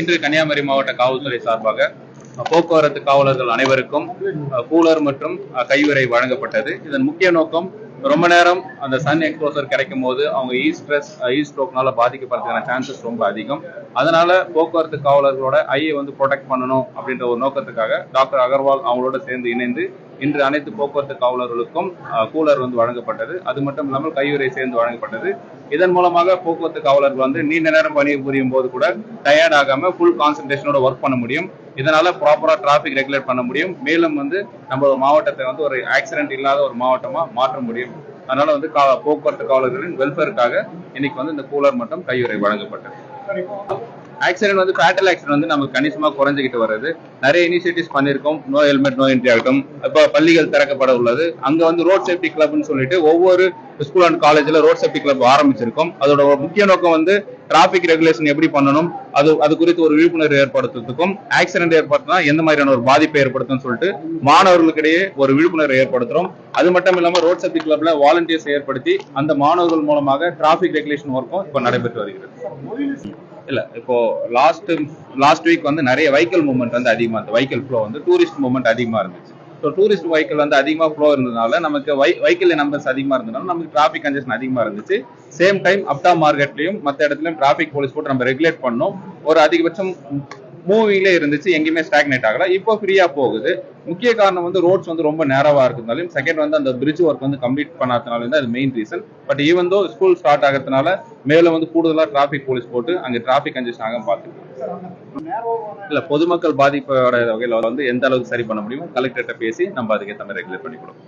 இன்று கன்னியாகுமரி மாவட்ட காவல்துறை சார்பாக போக்குவரத்து காவலர்கள் அனைவருக்கும் கூலர் மற்றும் கையுறை வழங்கப்பட்டது. இதன் முக்கிய நோக்கம், ரொம்ப நேரம் அந்த சன் எக்ஸ்போசர் கிடைக்கும் போது அவங்க ஹீட் ஸ்ட்ரோக்னால பாதிக்கப்படுறதுக்கான சான்சஸ் ரொம்ப அதிகம். அதனால போக்குவரத்து காவலர்களோட ஐயை ப்ரொடெக்ட் பண்ணணும் அப்படின்ற ஒரு நோக்கத்துக்காக டாக்டர் அகர்வால் அவங்களோட சேர்ந்து இணைந்து இன்று அனைத்து போக்குவரத்து காவலர்களுக்கும் கூலர் வழங்கப்பட்டது. அது மட்டும் இல்லாமல் கையுறை சேர்ந்து வழங்கப்பட்டது. இதன் மூலமாக போக்குவரத்து காவலர்கள் நீண்ட நேரம் பணி புரியும் போது கூட டயர்ட் ஆகாம ஃபுல் கான்சன்ட்ரேஷனோட ஒர்க் பண்ண முடியும். இதனால ப்ராப்பரா டிராபிக் ரெகுலேட் பண்ண முடியும். மேலும் நம்ம மாவட்டத்தை ஒரு ஆக்சிடென்ட் இல்லாத ஒரு மாவட்டமா மாற்ற முடியும். அதனால போக்குவரத்து காவலர்களின் வெல்ஃபேருக்காக இன்னைக்கு இந்த கூலர் மற்றும் கையுறை வழங்கப்பட்டது. ஆக்சிடென்ட் ஃபேட்டல் ஆக்சிடென்ட் நமக்கு கணிசமா குறைஞ்சிக்கிட்டு வருது. நிறைய இனிஷியேட்டிவ்ஸ் பண்ணிருக்கோம். நோ ஹெல்மெட் நோ என்ட்ரி ஆகட்டும். இப்போ பள்ளிகள் திறக்கப்பட உள்ளது. அங்க ரோட் சேஃப்டி கிளப்னு சொல்லிட்டு ஒவ்வொரு ஸ்கூல் அண்ட் காலேஜ்ல ரோட் சேஃப்டி கிளப் ஆரம்பிச்சிருக்கோம். அதோட முக்கிய நோக்கம் டிராபிக் ரெகுலேஷன் எப்படி பண்ணணும், அது குறித்து ஒரு விழிப்புணர்வு ஏற்படுத்துறதுக்கும், ஆக்சிடென்ட் ஏற்படுத்தினா எந்த மாதிரியான ஒரு பாதிப்பை ஏற்படுத்தும் சொல்லிட்டு மாணவர்களுக்கிடையே ஒரு விழிப்புணர்வு ஏற்படுத்துறோம். அது மட்டும் இல்லாம ரோட் சேஃப்டி கிளப்ல வாலண்டியர்ஸ் ஏற்படுத்தி அந்த மாணவர்கள் மூலமாக டிராபிக் ரெகுலேஷன் ஒர்க்கும் இப்போ நடைபெற்று வருகிறது. இல்ல, இப்போ லாஸ்ட் வீக் நிறைய வெஹிக்கிள் மூவ்மெண்ட் அதிகமா இருந்தது. வெஹிக்கிள் ஃப்ளோ டூரிஸ்ட் மூவ்மெண்ட் அதிகமா இருந்துச்சு. ஸோ டூரிஸ்ட் வெஹிக்கிள் அதிகமா ஃப்ளோ இருந்ததுனால நமக்கு வெஹிக்கிள் நம்பர்ஸ் அதிகமா இருந்ததுனால நமக்கு டிராபிக் கன்ஜெஷன் அதிகமா இருந்துச்சு. சேம் டைம் அப்டா மார்க்கெட்லயும் மற்ற இடத்துலயும் டிராபிக் போலீஸ் போட்டு நம்ம ரெகுலேட் பண்ணோம். ஒரு அதிகபட்சம் மூவிங்ல இருந்துச்சு, எங்கேயுமே ஸ்டாக்னேட் ஆகல. இப்போ ஃப்ரீயா போகுது. முக்கிய காரணம் ரோட்ஸ் ரொம்ப நேரவா இருக்கிறதுனாலும், செகண்ட் அந்த பிரிட்ஜ் ஒர்க் கம்ப்ளீட் பண்ணாதனால அது main reason. But even though school start ஆகிறதுனால மேலும் கூடுதலா டிராபிக் போலீஸ் போட்டு அங்க டிராபிக் கன்ஜெஷன் ஆகாம பாத்துக்கலாம். இல்ல, பொதுமக்கள் பாதிப்போட வகையில எந்த அளவுக்கு சரி பண்ண முடியுமோ கலெக்டர்கிட்ட பேசி நம்ம அதுக்கேற்ற மாதிரி ரெகுலேட் பண்ணி கொடுப்போம்.